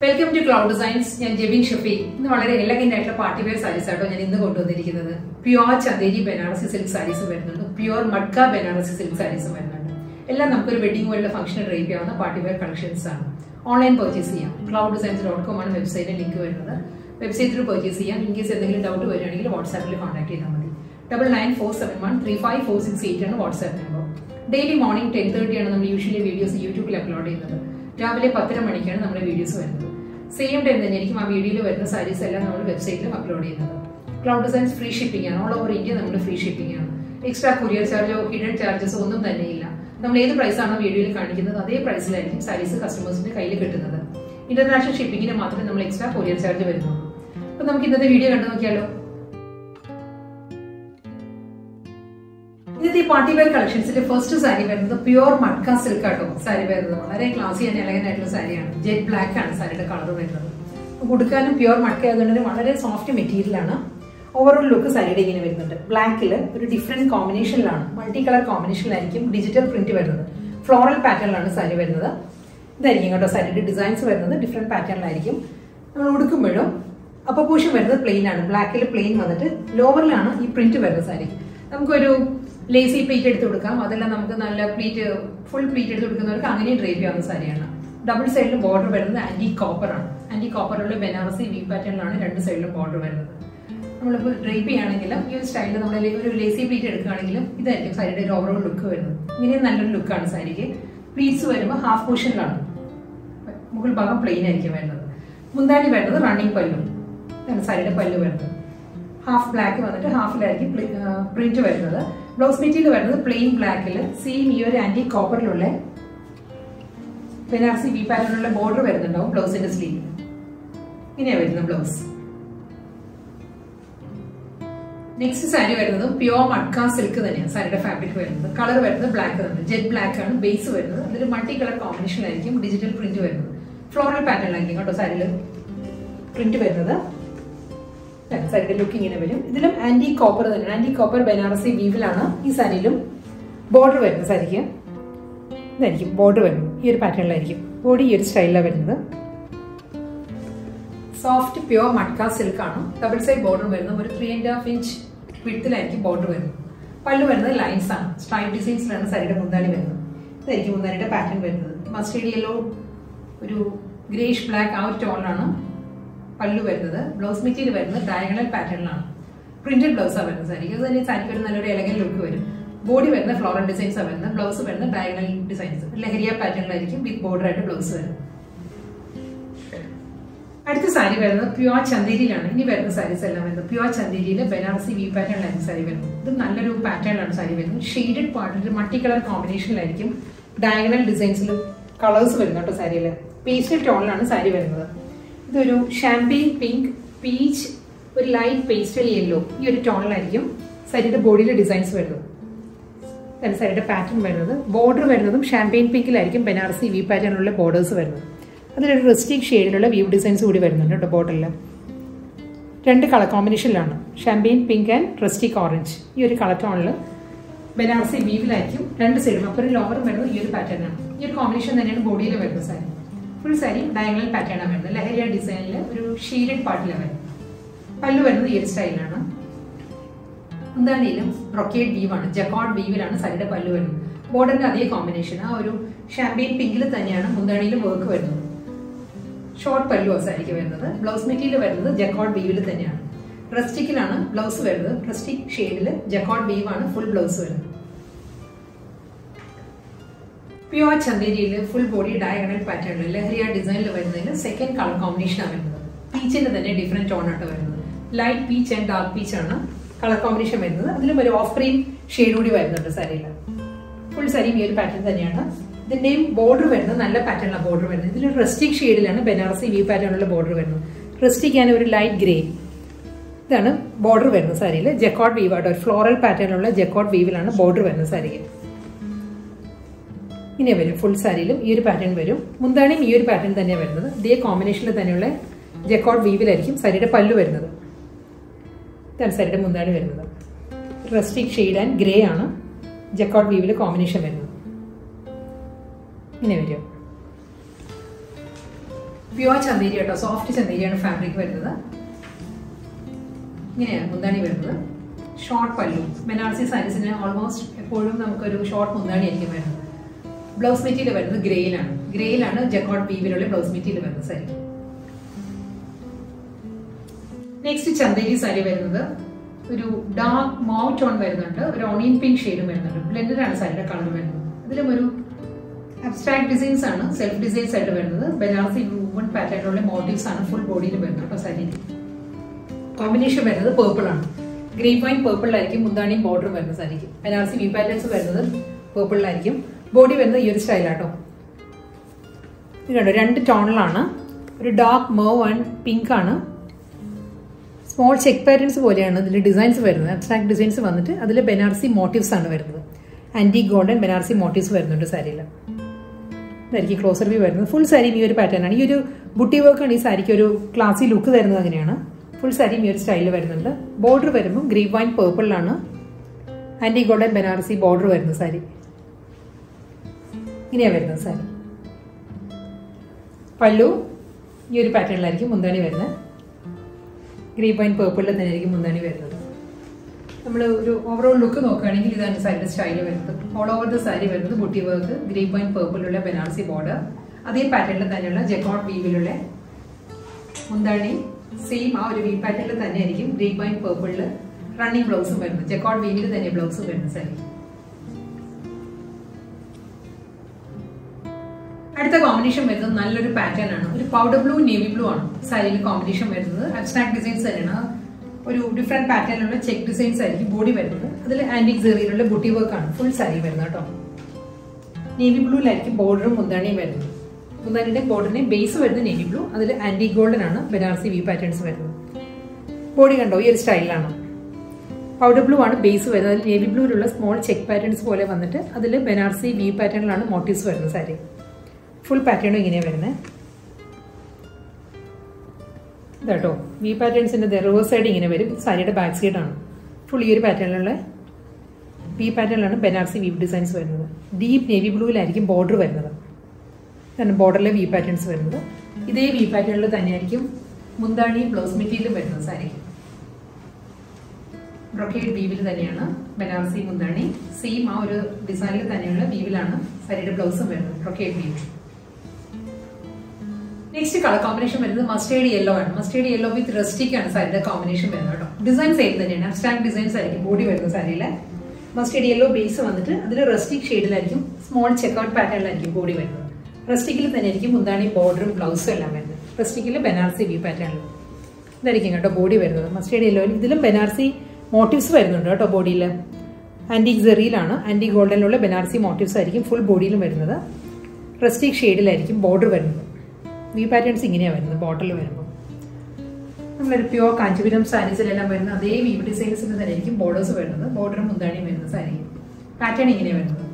Welcome to Cloud Designs. I am Dzigns. This is a very elegant party wear sarees. I am pure Chanderi Banarasi Silk sarees, pure Matka Banarasi Silk sarees. All of them wedding wear function party wear collections. Online purchase. clouddesigns.com website link. Website through purchase. In case you have doubt, WhatsApp contact 9947135468 WhatsApp number. Daily morning 10:30 we usually videos YouTube upload. രാവിലെ 10:30 മണിക്കാണ് നമ്മുടെ videos വരുന്നത്. Same time തന്നെയായിരിക്കും ആ വീഡിയോയിൽ വരുന്ന സാരീസ് എല്ലാം നമ്മൾ വെബ്സൈറ്റിൽ അപ്ലോഡ് ചെയ്യുന്നത്. ക്ലൗഡ് ഡിസൈൻസ് ഫ്രീ ഷിപ്പിംഗ് ആണ്. ഓൾ ഓവർ ഇന്ത്യ നമ്മൾ ഫ്രീ ഷിപ്പിംഗ് ആണ്. എക്സ്ട്രാ കൊറിയർ ചാർജോ ഹിഡൻ ചാർജസ് ഒന്നും തന്നെയില്ല. നമ്മൾ ഏത് പ്രൈസാണോ വീഡിയോയിൽ കാണിക്കുന്നത് അതേ പ്രൈസിലായിരിക്കും സാരീസ് കസ്റ്റമേഴ്സിന്റെ കയ്യിൽ കിട്ടുന്നത്. ഇന്റർനാഷണൽ ഷിപ്പിംഗിന് മാത്രമേ നമ്മൾ എക്സ്ട്രാ കൊറിയർ ചാർജ് വരുന്നുള്ളൂ. അപ്പോൾ നമുക്ക് ഇന്നത്തെ വീഡിയോ കണ്ടു നോക്കിയാലോ. This is the party wear collections. The first saree is the pure Matka silk saree. Very classy and elegant saree. Jet black and saree color. Good pure Matka is a soft material. Overall look saree black different combination multicolor combination digital print floral pattern saree saree designs different pattern upper portion plain black plain lower print saree. Lacy pleat pleat full pleat drape double side border anti-copper Banarasi Weave pattern side border drape style lacy pleat side overall look look pleats half portion plain running pallu side pallu half black half print blouse material plain black same here anti-copper Banarasi Weave pattern border blouse in the sleeve. Blouse. Next saree pure Matka silk saree fabric color black jet black base multicolor combination digital print floral pattern saree print looking in a very anti-copper Banarasi Weave this saree border border here pattern body here style soft pure Matka silk double side border 3.5 inch width border pallu lines stripe designs saree pattern mustard yellow greyish black out tone pallu blouse material diagonal pattern printed blouse saree elegant look body floral designs blouse diagonal designs leheria pattern with border blouse അടുത്ത സാരി വരുന്നത് pure ചന്ദേരിയിലാണ്. ഇനി വരുന്ന സാരീസ് എല്ലാം വരുന്നത് pure ചന്ദേരിയിലെ Banarasi we've പാറ്റേണിലായിരിക്കും sari വരുന്നത്. ഇത് നല്ലൊരു പാറ്റേണിലാണ് സാരി വരുന്നത്. ഷെയ്ഡഡ് പാർട്ടിൽ മൾട്ടി കളർ കോമ്പിനേഷനിലായിരിക്കും ഡയഗണൽ ഡിസൈൻസിൽ കളേഴ്സ് വരുന്നത് കേട്ടോ സാരിയിൽ. പേസ്റ്റൽ ടോണിലാണ് സാരി വരുന്നത്. ഇതൊരു ഷാമ്പെയിൻ പിങ്ക് പീച്ച് ഒരു ലൈറ്റ് പേസ്റ്റൽ യെല്ലോ ഈ ഒരു ടോണിലായിരിക്കും സാരിയുടെ ബോഡിയിലെ ഡിസൈൻസ് വരുന്നത്. സാരിയുടെ പാറ്റേൺ വരുന്നത് ബോർഡർ വരുന്നതും ഷാമ്പെയിൻ പിങ്കിലായിരിക്കും ബനാറസി വീവ് പാറ്റേണിലുള്ള ബോർഡേഴ്സ് വരുന്നത്. അതിലൊരു റസ്റ്റിക് ഷെയ്ഡിലുള്ള വീവ് ഡിസൈൻസ് കൂടി വരുന്നുണ്ട് കേട്ടോ ബോർഡറിൽ. രണ്ട് കളർ കോമ്പിനേഷനിലാണ് champagne pink and rustic orange ഈ ഒരു കളർ ടോണിൽ ബനാറസി വീവിലായിരിക്കും രണ്ട് സൈഡും അപ്പറും ലോവറും വരുന്നത് ഈ ഒരു പാറ്റേണാണ്. ഈ ഒരു കോമ്പിനേഷൻ തന്നെയാണ് ബോഡിയിൽ വരുന്നത് സാരി. ഫുൾ സാരി ഡയഗണൽ പാറ്റേണാണ് വരുന്നത്. ലഹരിയ ഡിസൈനിൽ ഒരു ഷെയ്ഡഡ് പാർട്ടിലാണ് വരുന്നത്. പല്ലു വരുന്നത് ഈ ഒരു സ്റ്റൈലാണ്. എന്താണെങ്കിലും ബ്രൊക്കേഡ് വീവാണ് ജക്കോർഡ് വീവിലാണ് സാരിയുടെ പല്ലു വരുന്നത്. ബോർഡറിന്റെ അതേ കോമ്പിനേഷൻ ആ ഒരു ഷാമ്പെയിൻ പിങ്കിൽ തന്നെയാണ് മുന്താണിയിലും വർക്ക് വരുന്നത്. ഷോർട്ട് പല്ലു സാരിക്ക് വരുന്നത്. ബ്ലൗസ് മെറ്റീരിയൽ വരുന്നത് ജക്കോർഡ് വീവിൽ തന്നെയാണ്. റസ്റ്റിക്കിലാണ് ബ്ലൗസ് വരുന്നത്. റസ്റ്റിക് ഷെയ്ഡിൽ ജക്കോർഡ് വീവാണ് ഫുൾ ബ്ലൗസ് വരുന്നത്. പ്യൂർ ചന്ദേരിയിൽ ഫുൾ ബോഡി ഡയഗണൽ പാറ്റേണിൽ ലഹരിയ ഡിസൈനിൽ വരുന്നതിന് സെക്കൻഡ് കളർ കോമ്പിനേഷൻ ആണ് വരുന്നത്. പീച്ചിന്റെ തന്നെ ഡിഫറെന്റ് ടോൺ ആയിട്ട് വരുന്നത്. Light peach and dark peach ആണ് കളർ കോമ്പിനേഷൻ വരുന്നത്. അതിലും ഒരു ഓഫ് ക്രീം ഷെയ്ഡ് കൂടി വരുന്നുണ്ട് സാരിയിൽ. ഫുൾ സാരി ഈ ഒരു പാറ്റേൺ തന്നെയാണ്. ഇതിന്റെയും ബോർഡർ വരുന്നത് നല്ല പാറ്റേണിലാണ് ബോർഡർ വരുന്നത്. ഇതിൽ റസ്റ്റിക് ഷെയ്ഡിലാണ് ബനാറസി വീവ് പാറ്റേണിലുള്ള ബോർഡർ വരുന്നത്. റസ്റ്റിക് ആണ് ഒരു ലൈറ്റ് ഗ്രേ ഇതാണ് ബോർഡർ വരുന്നത് സാരിയിൽ. ജക്കോർഡ് വീവ് ആട്ടോ ഒരു ഫ്ലോറൽ പാറ്റേണിലുള്ള ജക്കോർഡ് വീവിലാണ് ബോർഡർ വരുന്നത് സാരിയിൽ. ഇനി വരും ഫുൾ സാരിയിലും ഈ ഒരു പാറ്റേൺ വരും. മുന്താണിയും ഈ ഒരു പാറ്റേൺ തന്നെയാണ് വരുന്നത്. ഇതേ കോമ്പിനേഷനിൽ തന്നെയുള്ള ജക്കോർഡ് വീവിലായിരിക്കും സാരിയുടെ പല്ലു വരുന്നത്. ഇതാണ് സാരിയുടെ മുന്താണി വരുന്നത്. റസ്റ്റിക് ഷെയ്ഡ് ആൻഡ് ഗ്രേ ആണ് ജക്കോർഡ് വീവിൽ കോമ്പിനേഷൻ വരുന്നത്. ഇങ്ങനെ വരും. പ്യുവർ ചന്തേരി കേട്ടോ, സോഫ്റ്റ് ചന്തേരിയാണ് ഫാബ്രിക് വരുന്നത്. ഇങ്ങനെയാണ് മുന്താണി വരുന്നത്. ഷോർട്ട് പല്ലു. ബനാറസി സാരീസിന് ഓൾമോസ്റ്റ് എപ്പോഴും നമുക്കൊരു ഷോർട്ട് മുന്താണി ആയിരിക്കും വരുന്നത്. ബ്ലൗസ് മെറ്റീരിയൽ വരുന്നത് ഗ്രേയിലാണ് ജക്കോട്ട് വീവിലുള്ള ബ്ലൗസ് മെറ്റീരിയൽ വരുന്നത് സാരി. നെക്സ്റ്റ് ചന്തേരി സാരി വരുന്നത് ഒരു ഡാർക്ക് മൗ ടോൺ വരുന്നുണ്ട്, ഒരു ഓണിയൻ പിങ്ക് ഷെയ്ഡും വരുന്നുണ്ട്. ബ്ലെൻഡഡ് ആണ് സാരിയുടെ കളർ വരുന്നത്. ഇതിലും ഒരു അബ്സ്ട്രാക്ട് ഡിസൈൻസ് ആണ്, സെൽഫ് ഡിസൈൻസ് ആയിട്ട് വരുന്നത്. ബനാറസി വൂവൺ പാറ്റേണിലുള്ള മോട്ടീവ്സ് ആണ് ഫുൾ ബോഡിയിൽ വരുന്നത് കേട്ടോ സാരി. കോമ്പിനേഷൻ വരുന്നത് പേർപ്പിൾ ആണ്. ഗ്രേപ്പ് വൈൻ പേർപ്പിളിലായിരിക്കും മുന്താണിയും ബോർഡറും വരുന്ന സാരിക്ക്. ബനാറസി വി പാറ്റേൺസ് വരുന്നത് പേർപ്പിളിലായിരിക്കും. ബോഡി വരുന്നത് ഈ ഒരു സ്റ്റൈലാട്ടോ. ഇത് കണ്ടോ, 2 ടോണിലാണ്. ഒരു ഡാർക്ക് മൗവ് ആൻഡ് പിങ്ക് ആണ്. സ്മോൾ ചെക്ക് പാറ്റേൺസ് പോലെയാണ് ഇതിൽ ഡിസൈൻസ് വരുന്നത്. അബ്സ്ട്രാക്ട് ഡിസൈൻസ് വന്നിട്ട് അതിൽ ബനാറസി മോട്ടീവ്സ് ആണ് വരുന്നത്. ആന്റി ഗോൾഡൻ ബനാറസി മോട്ടീവ്സ് വരുന്നുണ്ട് സാരിയിൽ. ഇതായിരിക്കും ക്ലോസർ വ്യൂ വരുന്നത്. ഫുൾ സാരിയും ഈ ഒരു പാറ്റേൺ ആണ്. ഈ ഒരു ബുട്ടി വർക്ക് ആണ് ഈ സാരിക്ക് ഒരു ക്ലാസി ലുക്ക് തരുന്നത്. അങ്ങനെയാണ് ഫുൾ സാരിയും ഈ ഒരു സ്റ്റൈലിൽ വരുന്നുണ്ട്. ബോർഡർ വരുമ്പോൾ ഗ്രേപ്പ് വൈൻ പേർപ്പിളിലാണ് ആന്റി ഗോൾഡൻ ബനാറസി ബോർഡർ വരുന്നത് സാരി. ഇങ്ങനെയാണ് വരുന്നത് സാരി. പല്ലു ഈ ഒരു പാറ്റേണിലായിരിക്കും മുന്താണി വരുന്നത്. ഗ്രേപ്പ് വൈൻ പേർപ്പിളിൽ തന്നെ ആയിരിക്കും മുന്താണി വരുന്നത്. നമ്മൾ ഒരു ഓവറോൾ ലുക്ക് നോക്കുകയാണെങ്കിൽ ഇതാണ് സാരിയുടെ സ്റ്റൈൽ വരുന്നത്. ഓൾ ഓവർ ദ സാരി വരുന്നത് ബുട്ടി വർക്ക്, ഗ്രേപ്പ് വൈൻ പേർപ്പിലുള്ള ബനാറസി ബോർഡർ, അതേ പാറ്റേണിൽ തന്നെയുള്ള ജക്കോട്ട് വീവിലുള്ള മുന്താണി. സെയിം ആ ഒരു വി പാറ്റേണിൽ തന്നെ ആയിരിക്കും ഗ്രേപ്പ് വൈൻ പേർപ്പിളിൽ റണ്ണിങ് ബ്ലൗസും വരുന്നത്. ജക്കോട്ട് വീവിൽ തന്നെ ബ്ലൗസും വരുന്നത് സാരി. അടുത്ത കോമ്പിനേഷൻ വരുന്നത് നല്ലൊരു പാറ്റേൺ ആണ്. ഒരു പൗഡർ ബ്ലൂ നേവി ബ്ലൂ ആണ് സാരിയിൽ കോമ്പിനേഷൻ വരുന്നത്. അബ്സ്ട്രാക്ട് ഡിസൈൻസ് തന്നെയാണ്. ഒരു ഡിഫറെന്റ് പാറ്റേണിലുള്ള ചെക്ക് ഡിസൈൻസ് ആയിരിക്കും ബോഡി വരുന്നത്. അതിൽ ആന്റിക് സെറിയിലുള്ള ബുട്ടി വർക്ക് ആണ് ഫുൾ സാരി വരുന്നത് കേട്ടോ. നേവി ബ്ലൂയിലായിരിക്കും ബോർഡറും മുന്താണിയും വരുന്നത്. മുന്താണിയുടെ ബോർഡറിന്റെ ബേസ് വരുന്നത് നേവി ബ്ലൂ, അതിൽ ആന്റിക് ഗോൾഡൻ ആണ് ബനാറസി വി പാറ്റേൺസ് വരുന്നത്. ബോഡി കണ്ടോ, ഈ ഒരു സ്റ്റൈലിലാണ്. പൗഡർ ബ്ലൂ ആണ് ബേസ് വരുന്നത്. അതിൽ നേവി ബ്ലൂയിലുള്ള സ്മോൾ ചെക്ക് പാറ്റേൺസ് പോലെ വന്നിട്ട് അതിൽ ബനാറസി വി പാറ്റേണിലാണ് മോട്ടീവ്സ് വരുന്നത് സാരി. ഫുൾ പാറ്റേണും ഇങ്ങനെയാണ് വരുന്നത്. ഇതാട്ടോ വി പാറ്റേൺസിന്റെ റിവേഴ്സ് സൈഡ് ഇങ്ങനെ വരും. സാരിയുടെ ബാക്ക് സൈഡ് ആണ് ഫുൾ ഈ ഒരു പാറ്റേണിലുള്ള വി പാറ്റേണിലാണ് ബനാറസി വി ഡിസൈൻസ് വരുന്നത്. ഡീപ്പ് നേവി ബ്ലൂവിലായിരിക്കും ബോർഡർ വരുന്നത്. ഇതാണ് ബോർഡറിലെ വി പാറ്റേൺസ് വരുന്നത്. ഇതേ വി പാറ്റേണിൽ തന്നെയായിരിക്കും മുന്താണി ബ്ലൗസ് മെറ്റീരിയലും വരുന്നത് സാരിക്ക്. ബ്രൊക്കേഡ് വീവിൽ തന്നെയാണ് ബനാറസി മുന്താണി. സെയിം ആ ഒരു ഡിസൈനിൽ തന്നെയുള്ള വീവിലാണ് സാരിയുടെ ബ്ലൗസും വരുന്നത്, brocade weave. Next colour combination വരുന്നത് മസ്റ്റേർഡ് യെല്ലോ ആണ്. മസ്റ്റേർഡ് യെല്ലോ വിത്ത് റസ്റ്റിക് ആണ് സാരിയുടെ കോമ്പിനേഷൻ വരുന്നത് കേട്ടോ. ഡിസൈൻ സെയിം തന്നെയാണ്. അബ്സ്ട്രാക്ട് ഡിസൈൻസ് ആയിരിക്കും ബോഡി വരുന്ന സാരിയിലെ. മസ്റ്റേർഡ് യെല്ലോ ബേസ് വന്നിട്ട് അതിൽ റസ്റ്റിക് ഷെയ്ഡിലായിരിക്കും സ്മോൾ ചെക്കൗട്ട് പാറ്റേണിലായിരിക്കും ബോഡി വരുന്നത്. റസ്റ്റിക്കിൽ തന്നെ ആയിരിക്കും മുന്താണി ബോർഡറും ബ്ലൗസും എല്ലാം വരുന്നത്. റസ്റ്റിക്കിൽ ബനാറസി വി പാറ്റേണിൽ ഇതായിരിക്കും കേട്ടോ ബോഡി വരുന്നത്. മസ്റ്റേർഡ് യെല്ലോയിൽ ഇതിലും ബനാറസി മോട്ടീവ്സ് വരുന്നുണ്ട് കേട്ടോ ബോഡിയിൽ. ആന്റിക് സെറിയിലാണ് ആന്റി ഗോൾഡനിലുള്ള ബനാറസി മോട്ടീവ്സ് ആയിരിക്കും ഫുൾ ബോഡിയിലും വരുന്നത്. റസ്റ്റിക് ഷെയ്ഡിലായിരിക്കും ബോർഡർ വരുന്നത്. വി പാറ്റേൺസ് ഇങ്ങനെയാണ് വരുന്നത് ബോട്ടിൽ വരുമ്പോൾ. നമ്മളൊരു പ്യുവർ കാഞ്ചീപുരം സാരീസിലെല്ലാം വരുന്ന അതേ വീവ് ഡിസൈൻസിന് തന്നെ ആയിരിക്കും ബോർഡേഴ്സ് വരുന്നത്. ബോർഡറും മുന്താണിയും വരുന്ന സാരി പാറ്റേൺ ഇങ്ങനെയാണ് വരുന്നത്.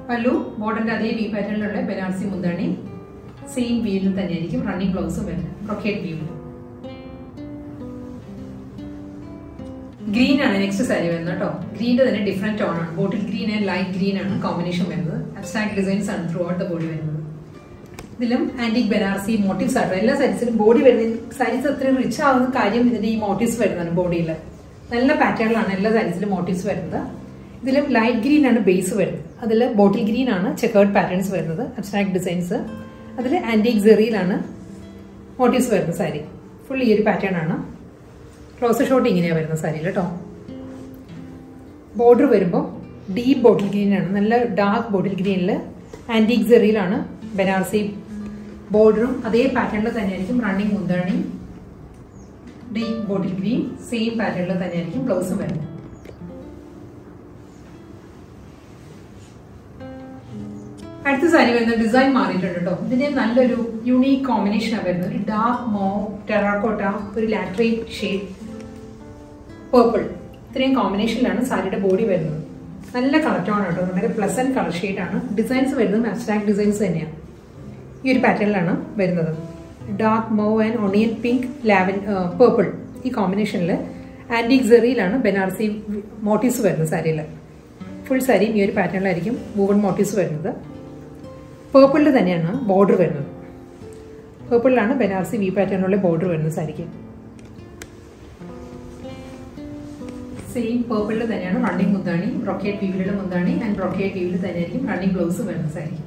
പല്ലു ബോർഡറിന്റെ അതേ വി പാറ്റേണിലുള്ള ബനാറസി മുന്താണി. സെയിം വീവിൽ തന്നെയായിരിക്കും റണ്ണിങ് ബ്ലൗസും വരുന്നത്, ബ്രൊക്കേഡ് വീവ്. ഗ്രീൻ ആണ് നെക്സ്റ്റ് സാരി വരുന്നത് കേട്ടോ. ഗ്രീനിന്റെ തന്നെ ഡിഫറെന്റ് ടോൺ ആണ്. Bottle green and light green ആണ് കോമ്പിനേഷൻ വരുന്നത്. അബ്സ്ട്രാക്ട് ഡിസൈൻസ് ആണ് ത്രൂ ഔട്ട് ദ ബോഡി വരുന്നത്. ഇതിലും ആന്റിക് ബനാറസി മോട്ടീവ്സ് ആണ് എല്ലാ സാരീസിലും ബോഡി വരുന്നത്. സാരീസ് അത്രയും റിച്ച് ആവുന്ന കാര്യം ഇതിന്റെ ഈ മോട്ടീവ്സ് വരുന്നതാണ് ബോഡിയിൽ. നല്ല പാറ്റേണിലാണ് എല്ലാ സാരീസിലും മോട്ടീവ്സ് വരുന്നത്. ഇതിലും ലൈറ്റ് ഗ്രീൻ ആണ് ബേസ് വരുന്നത്. അതിൽ ബോട്ടിൽ ഗ്രീൻ ആണ് ചെക്കേർഡ് പാറ്റേൺസ് വരുന്നത്, അബ്സ്ട്രാക്ട് ഡിസൈൻസ്. അതിൽ ആന്റിക് സെറിയിലാണ് മോട്ടീവ്സ് വരുന്നത് സാരി. ഫുൾ ഈ ഒരു പാറ്റേൺ ആണ്. ക്ലോസർ ഷോട്ട് ഇങ്ങനെയാണ് വരുന്നത് സാരിയിൽ കേട്ടോ. ബോർഡർ വരുമ്പോൾ ഡീപ്പ് ബോട്ടിൽ ഗ്രീൻ ആണ്. നല്ല ഡാർക്ക് ബോട്ടിൽ ഗ്രീനിൽ ആന്റിക് സെറിയിലാണ് ബനാറസി ബോർഡറും അതേ പാറ്റേണിൽ തന്നെയായിരിക്കും റണ്ണിങ് മുന്താണി. ഡീപ്പ് ബോട്ടിൽ ഗ്രീൻ സെയിം പാറ്റേണിൽ തന്നെയായിരിക്കും ബ്ലൗസും വരുന്നത്. അടുത്ത സാരി വരുന്ന ഡിസൈൻ മാറിയിട്ടുണ്ട് കേട്ടോ. ഇതിന്റെ നല്ലൊരു യുണീക് കോമ്പിനേഷനാണ് വരുന്നത്. ഒരു ഡാർക്ക് മോ ടെറാക്കോട്ട, ഒരു ലാറ്ററൈറ്റ് ഷെയ്ഡ്, പേർപ്പിൾ, ഇത്രയും കോമ്പിനേഷനിലാണ് സാരിയുടെ ബോഡി വരുന്നത്. നല്ല കളർ ടോൺ കേട്ടോ. വളരെ പ്ലസന്റ് കളർ ഷെയ്ഡാണ്. ഡിസൈൻസ് വരുന്നത് അബ്സ്ട്രാക്ട് ഡിസൈൻസ് തന്നെയാണ്. ഈ ഒരു പാറ്റേണിലാണ് വരുന്നത്. ഡാർക്ക് മോ ആൻഡ് ഓണിയൻ പിങ്ക് പേർപ്പിൾ ഈ കോമ്പിനേഷനിൽ ആന്റിക് സെറിയിലാണ് ബനാറസി മോട്ടീവ്സ് വരുന്നത് സാരിയിൽ. ഫുൾ സാരിയും ഈ ഒരു പാറ്റേണിലായിരിക്കും വൂവൺ മോട്ടീവ്സ് വരുന്നത്. പേർപ്പിളിൽ തന്നെയാണ് ബോർഡർ വരുന്നത്. പേർപ്പിളിലാണ് ബനാറസി വി പാറ്റേണിലുള്ള ബോർഡർ വരുന്നത് സാരിക്ക്. സെയിം പേർപ്പിളിൽ തന്നെയാണ് റണ്ണിങ് മുന്താണി, ബ്രൊക്കേഡ് വീവിലുള്ള മുന്താണി ആൻഡ് ബ്രൊക്കേഡ് വീവിൽ തന്നെയായിരിക്കും റണ്ണിങ് ബ്ലൗസ് വരുന്ന സാരി.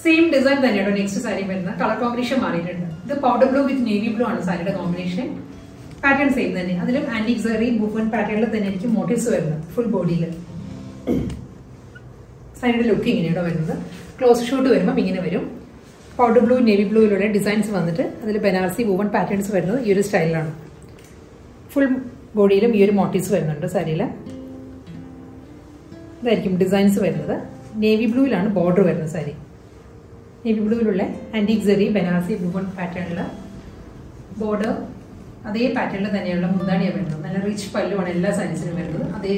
സെയിം ഡിസൈൻ തന്നെയാണ് നെക്സ്റ്റ് സാരി വരുന്നത്. കളർ കോമ്പിനേഷൻ മാറിയിട്ടുണ്ട്. ഇത് പൗഡർ ബ്ലൂ വിത്ത് നേവി ബ്ലൂ ആണ് സാരിയുടെ കോമ്പിനേഷൻ. പാറ്റേൺ സെയിം തന്നെ. അതിലും ആന്റിക് സെറി ബുഫൻ പാറ്റേണിൽ തന്നെ ആയിരിക്കും മോട്ടീവ്സ് വരുന്നത് ഫുൾ ബോഡിയിൽ. സാരിയുടെ ലുക്ക് ഇങ്ങനെയാണ് വരുന്നത്. ക്ലോസ് ഷൂട്ട് വരുമ്പോൾ ഇങ്ങനെ വരും. പൗഡർ ബ്ലൂ നേവി ബ്ലൂയിലുള്ള ഡിസൈൻസ് വന്നിട്ട് അതിൽ ബനാറസി വുവൺ പാറ്റേൺസ് വരുന്നത് ഈ ഒരു സ്റ്റൈലിലാണ്. ഫുൾ ബോഡിയിലും ഈ ഒരു മോട്ടീവ്സ് വരുന്നുണ്ട് സാരിയിൽ. ഇതായിരിക്കും ഡിസൈൻസ് വരുന്നത്. നേവി ബ്ലൂയിലാണ് ബോർഡർ വരുന്നത് സാരി. നേവി ബ്ലൂയിലുള്ള ആന്റിക് സെറി ബനാറസി വുവൺ പാറ്റേണിൽ ബോർഡർ അതേ പാറ്റേണിൽ തന്നെയുള്ള മുന്താണിയാണ് വരുന്നത്. നല്ല റിച്ച് പല്ലുമാണ് എല്ലാ സാരീസിനും വരുന്നത്. അതേ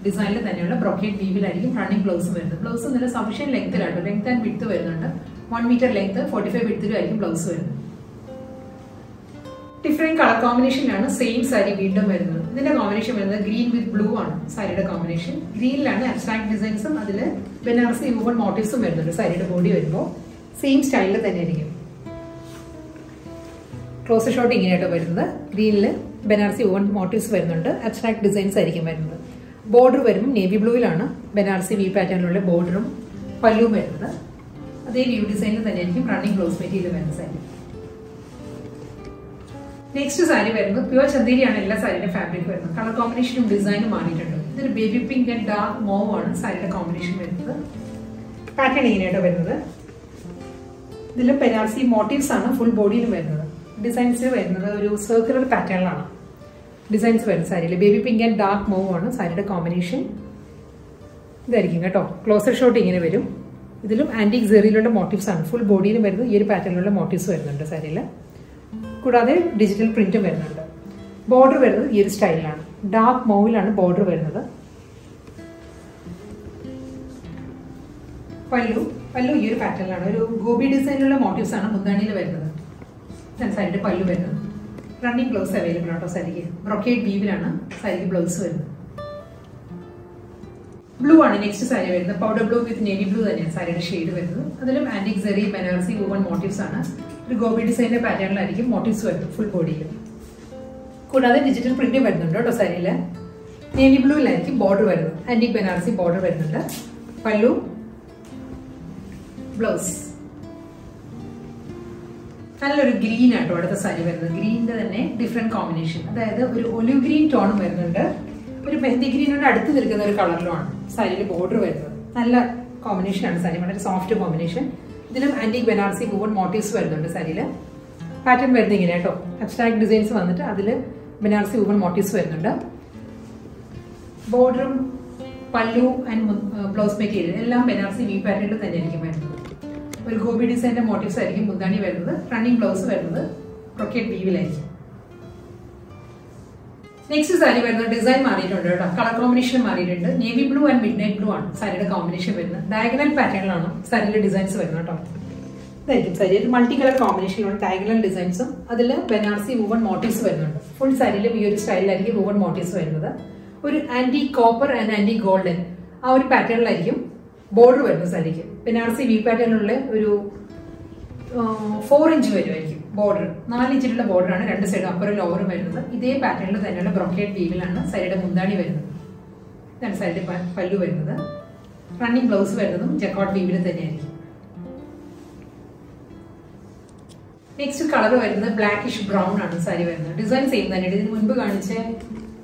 ഡിസൈനിൽ തന്നെയുള്ള ബ്രൊക്കേഡ് വീവിലായിരിക്കും റണ്ണിങ് ബ്ലൗസ് വരുന്നത്. ബ്ലൗസ് നല്ല സഫീഷ്യന്റ് ലെങ്ത്തിലാണ്. ലെങ്ത് ആൻഡ് വിഡ്ത്ത് വരുന്നുണ്ട്. 1 മീറ്റർ ലെങ്ത് 45 വിഡ്ത്തിലും ആയിരിക്കും ബ്ലൗസ് വരുന്നത്. ഡിഫറെന്റ് കളർ കോമ്പിനേഷനിലാണ് സെയിം സാരി വീണ്ടും വരുന്നത്. ഇതിന്റെ കോമ്പിനേഷൻ വരുന്നത് ഗ്രീൻ വിത്ത് ബ്ലൂ ആണ് സാരിയുടെ കോമ്പിനേഷൻ. ഗ്രീനിലാണ് അബ്സ്ട്രാക്ട് ഡിസൈൻസും അതിൽ ബനാറസി വുവൺ മോട്ടീവ്സും വരുന്നുണ്ട്. സാരിയുടെ ബോഡി വരുമ്പോൾ സെയിം സ്റ്റൈലിൽ തന്നെ ആയിരിക്കും. ക്ലോസ് ഷോട്ട് ഇങ്ങനെയായിട്ട് വരുന്നത്. ഗ്രീനിൽ ബനാറസി വുവൺ മോട്ടീവ്സ് വരുന്നുണ്ട്. അബ്സ്ട്രാക്ട് ഡിസൈൻസ് ആയിരിക്കും വരുന്നത്. ബോർഡർ വരുമ്പോൾ നേവി ബ്ലൂയിലാണ് ബനാറസി വി പാറ്റേണിലുള്ള ബോർഡറും പല്ലുവും വരുന്നത്. അതേ വ്യൂ ഡിസൈനിൽ തന്നെ ആയിരിക്കും റണ്ണിങ് ബ്ലൗസ് മെറ്റീരിയൽ വരുന്ന സാരി. നെക്സ്റ്റ് സാരി വരുന്നത് പ്യുവർ ചന്തേരിയാണ് എല്ലാ സാരിയുടെ ഫാബ്രിക് വരുന്നത്. കളർ കോമ്പിനേഷനും ഡിസൈനും മാറിയിട്ടുണ്ട്. ഇതൊരു baby pink and dark mauve ആണ് സാരിയുടെ കോമ്പിനേഷൻ വരുന്നത്. പാറ്റേൺ ഇങ്ങനെയായിട്ട് വരുന്നത്. ഇതിൽ ബനാറസി മോട്ടീവ്സ് ആണ് ഫുൾ ബോഡിയിലും വരുന്നത്. ഡിസൈൻസ് വരുന്നത് ഒരു സർക്കുലർ പാറ്റേണിലാണ് ഡിസൈൻസ് വരുന്നത് സാരിയിൽ. Baby pink and dark mauve ആണ് സാരിയുടെ കോമ്പിനേഷൻ. ഇതായിരിക്കും കേട്ടോ. ക്ലോസർ ഷോട്ട് ഇങ്ങനെ വരും. ഇതിലും ആന്റിക് സെറിയിലുള്ള മോട്ടീവ്സ് ആണ് ഫുൾ ബോഡിയിലും വരുന്നത്. ഈ ഒരു പാറ്റേണിലുള്ള മോട്ടീവ്സ് വരുന്നുണ്ട് സാരിയിൽ. കൂടാതെ ഡിജിറ്റൽ പ്രിന്റും വരുന്നുണ്ട്. ബോർഡർ വരുന്നത് ഈ ഒരു സ്റ്റൈലിലാണ്. ഡാർക്ക് മോവിലാണ് ബോർഡർ വരുന്നത്. പല്ലു ഈ ഒരു പാറ്റേണിലാണ്. ഒരു ഗോപി ഡിസൈനിലുള്ള മോട്ടീവ്സ് ആണ് മുന്താണിയിൽ വരുന്നത്. സാരിയുടെ പല്ലു വരുന്നത്. റണ്ണിങ് ബ്ലൗസ് അവൈലബിൾ ആട്ടോ സാരിക്ക്. ബ്രൊക്കേഡ് വീവിലാണ് സാരിക്ക് ബ്ലൗസ് വരുന്നത്. ബ്ലൂ ആണ് നെക്സ്റ്റ് സാരി വരുന്നത്. പൗഡർ ബ്ലൂ വിത്ത് നേവി ബ്ലൂ തന്നെയാണ് സാരിയുടെ ഷെയ്ഡ് വരുന്നത്. അതിലും antique zari Banarasi woven motifs ആണ്. ഒരു ഗോപി ഡിസൈനിന്റെ പാറ്റേണിലായിരിക്കും മോട്ടീവ്സ് വരുന്നത് ഫുൾ ബോഡിയിൽ. കൂടാതെ ഡിജിറ്റൽ പ്രിന്റ് വരുന്നുണ്ട് കേട്ടോ സാരിയിൽ. നേവി ബ്ലൂയിലായിരിക്കും ബോർഡർ വരുന്നത്. ആന്റിക് ബനാറസി ബോർഡർ വരുന്നുണ്ട്. പല്ലു, ബ്ലൗസ്. നല്ലൊരു ഗ്രീൻ ആട്ടോ അടുത്ത സാരി വരുന്നത്. ഗ്രീനിന്റെ തന്നെ ഡിഫറെന്റ് കോമ്പിനേഷൻ. അതായത് ഒരു ഒലിവ് ഗ്രീൻ ടോണും വരുന്നുണ്ട്. ഒരു മെഹന്തി ഗ്രീനോട് അടുത്ത് നിൽക്കുന്ന ഒരു കളറിലുമാണ് സാരിയിൽ ബോർഡർ വരുന്നത്. നല്ല കോമ്പിനേഷൻ ആണ് സാരി. വളരെ സോഫ്റ്റ് കോമ്പിനേഷൻ. ഇതിലും ആന്റിക് ബനാറസി വുവൺ മോട്ടീവ്സ് വരുന്നുണ്ട് സാരിയിൽ. പാറ്റേൺ വരുന്നത് ഇങ്ങനെ കേട്ടോ. അബ്സ്ട്രാക്ട് ഡിസൈൻസ് വന്നിട്ട് അതിൽ ബനാറസി വുവൺ മോട്ടീവ്സ് വരുന്നുണ്ട്. ബോർഡറും പല്ലു ആൻഡ് ബ്ലൗസ് മെറ്റീരിയൽ എല്ലാം ബനാറസി വി പാറ്റേണിൽ തന്നെ ആയിരിക്കും വരുന്നത്. ഒരു ഗോപി ഡിസൈനിന്റെ മോട്ടീവ്സ് ആയിരിക്കും മുന്താണി വരുന്നത്. റണ്ണിങ് ബ്ലൗസ് വരുന്നത് ബ്രൊക്കേഡ് വീവിലായിരിക്കും. നെക്സ്റ്റ് സാരി വരുന്നത് ഡിസൈൻ മാറിയിട്ടുണ്ട് കേട്ടോ. കളർ കോമ്പിനേഷൻ മാറിയിട്ടുണ്ട്. Navy blue and mid night blue ആണ് സാരിയുടെ കോമ്പിനേഷൻ വരുന്നത്. ഡയഗണൽ പാറ്റേണിലാണ് സാരിയുടെ ഡിസൈൻസ് വരുന്നത് കേട്ടോ. ഇതായിരിക്കും സാരി. ഒരു മൾട്ടി കളർ കോമ്പിനേഷനിലാണ് ഡയഗണൽ ഡിസൈൻസും അതിൽ ബനാറസി വുവൺ മോട്ടീവ്സ് വരുന്നുണ്ട്. ഫുൾ സാരിയിലും ഈ ഒരു സ്റ്റൈലിലായിരിക്കും വുവൺ മോട്ടീവ്സ് വരുന്നത്. ഒരു anti copper and anti golden ആ ഒരു പാറ്റേണിലായിരിക്കും ബോർഡർ വരുന്ന സാരിക്ക്. ബനാറസി വി പാറ്റേണിലുള്ള ഒരു 4 ഇഞ്ച് വരുമായിരിക്കും ബോർഡർ. 4 ഇഞ്ചിലുള്ള ബോർഡറാണ് രണ്ട് സൈഡും അപ്പറും ലോവറും വരുന്നത്. ഇതേ പാറ്റേണിൽ തന്നെയുള്ള ബ്രൊക്കേഡ് വീവിലാണ് സാരിയുടെ മുന്താണി വരുന്നത്. ഇതാണ് സാരിയുടെ പല്ലു വരുന്നത്. റണ്ണിങ് ബ്ലൗസ് വരുന്നതും ജക്കോട്ട് വീവിൽ തന്നെയായിരിക്കും. നെക്സ്റ്റ് കളർ വരുന്നത് ബ്ലാക്കിഷ് ബ്രൗൺ ആണ് സാരി വരുന്നത്. ഡിസൈൻ സെയിം തന്നെ. ഇതിന് മുൻപ് കാണിച്ച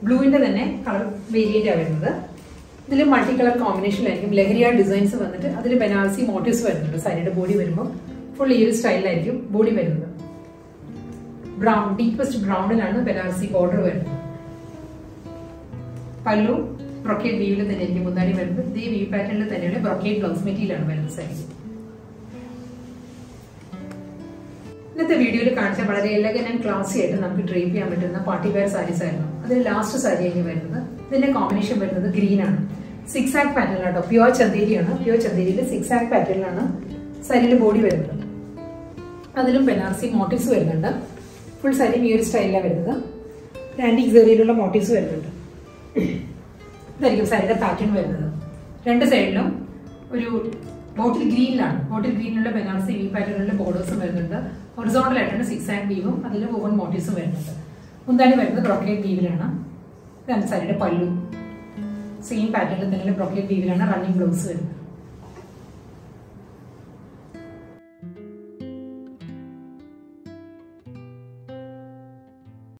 ബ്ലൂവിന്റെ തന്നെ കളർ വേരിയന്റ് ആണ് വരുന്നത്. ഇതിൽ മൾട്ടി കളർ കോമ്പിനേഷനിലായിരിക്കും ലഹരിയ ഡിസൈൻസ് വന്നിട്ട് അതിൽ ബനാറസി മോട്ടീവ്സ് വരുന്നുണ്ട്. സാരിയുടെ ബോഡി വരുമ്പോൾ ഫുൾ ഈ ഒരു സ്റ്റൈലിലായിരിക്കും ബോഡി വരുന്നത്. ബ്രൗൺ, ഡീപ്പസ്റ്റ് ബ്രൗണിലാണ് ബനാറസി ബോർഡർ വരുന്നത്. പല്ലു ബ്രൊക്കേഡ് വീവിൽ തന്നെ ആയിരിക്കും മുന്താണി വരുന്നത്. ഇതേ വീവ് പാറ്റേണിൽ തന്നെയുള്ള ബ്രൊക്കേഡ് ബ്ലൗസ് മെറ്റീരിയൽ ആണ് വരുന്നത് സാരി. ഇന്നത്തെ വീഡിയോയിൽ കാണിച്ച വളരെ എലഗന്റ് ആൻഡ് ക്ലാസി ആയിട്ട് നമുക്ക് ഡ്രേപ്പ് ചെയ്യാൻ പറ്റുന്ന പാർട്ടി വെയർ സാരീസ് ആയിരുന്നു. അതിൽ ലാസ്റ്റ് സാരി ആയി വരുന്നത്. ഇതിന്റെ കോമ്പിനേഷൻ വരുന്നത് ഗ്രീൻ ആണ്. 6 ആക് പാറ്റേണിലാട്ടോ. പ്യുവർ ചന്തേരിയാണ്. പ്യുവർ ചന്തേരിയിൽ 6 ആക് പാറ്റേണിലാണ് സാരിയുടെ ബോഡി വരുന്നത്. അതിലും ബനാറസി മോട്ടീവ്സ് വരുന്നുണ്ട്. ഫുൾ സാരി ഈ ഒരു സ്റ്റൈലിലാണ് വരുന്നത്. ആന്റിക് സെറിയിലുള്ള മോട്ടീവ്സ് വരുന്നുണ്ട്. ഇതായിരിക്കും സാരിയുടെ പാറ്റേൺ വരുന്നത്. രണ്ട് സൈഡിലും ഒരു ബോട്ടിൽ ഗ്രീനിലാണ്. ബോട്ടിൽ ഗ്രീനിലുള്ള ബനാറസി വീവ് പാറ്റേണിലുള്ള ബോർഡേഴ്സും വരുന്നുണ്ട്. ഹൊറിസോണ്ടൽ ആയിട്ടാണ് 6 ആൻഡ് വീവും അതിൽ വൂവൺ മോട്ടീവ്സും വരുന്നുണ്ട്. മുന്താണി വരുന്നത് ബ്രോക്കേഡ് വീവിലാണ്. ഇതാണ് സാരിയുടെ പല്ലു. സെയിം പാറ്റേണിൽ തന്നെ ബ്രോക്കേഡ് വീവിലാണ് റണ്ണിങ് ബ്ലൗസ് വരുന്നത്.